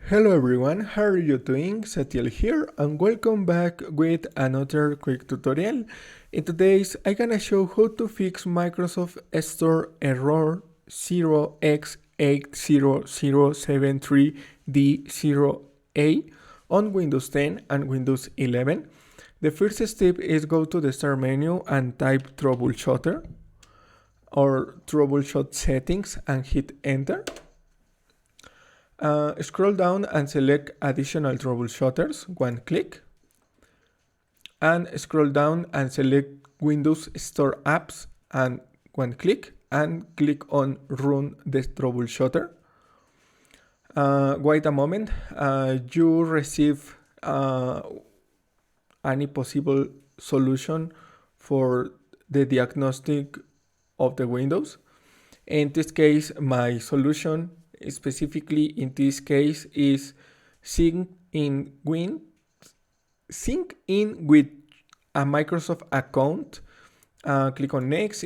Hello everyone, how are you doing? Satiel here and welcome back with another quick tutorial. In today's I'm gonna show how to fix Microsoft Store error 0x80073d0a on Windows 10 and Windows 11. The first step is go to the start menu and type Troubleshooter or Troubleshoot Settings and hit enter. Scroll down and select additional troubleshooters, one click. And scroll down and select Windows Store apps and one click. And click on run the troubleshooter. Wait a moment. You receive any possible solution for the diagnostic of the Windows. In this case, my solution specifically in this case is sync in with a Microsoft account. Click on next,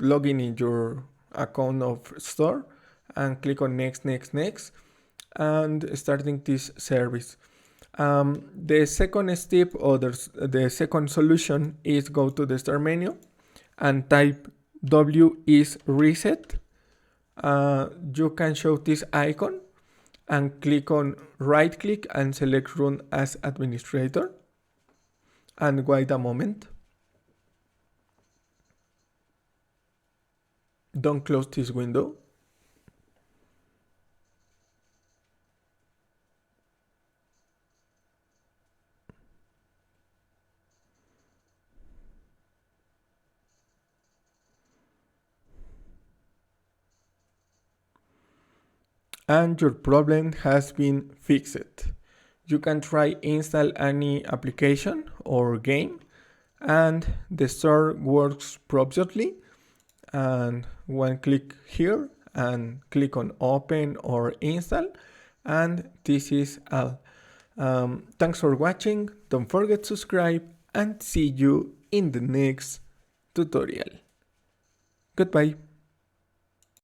log in your account of store and click on next, and starting this service. The second step or the second solution is go to the start menu and type W is reset. You can show this icon and click on right click and select run as administrator and wait a moment. Don't close this window. And your problem has been fixed. You can try install any application or game and the store works properly. And one click here and click on open or install, and this is all. Thanks for watching. Don't forget to subscribe and see you in the next tutorial. Goodbye.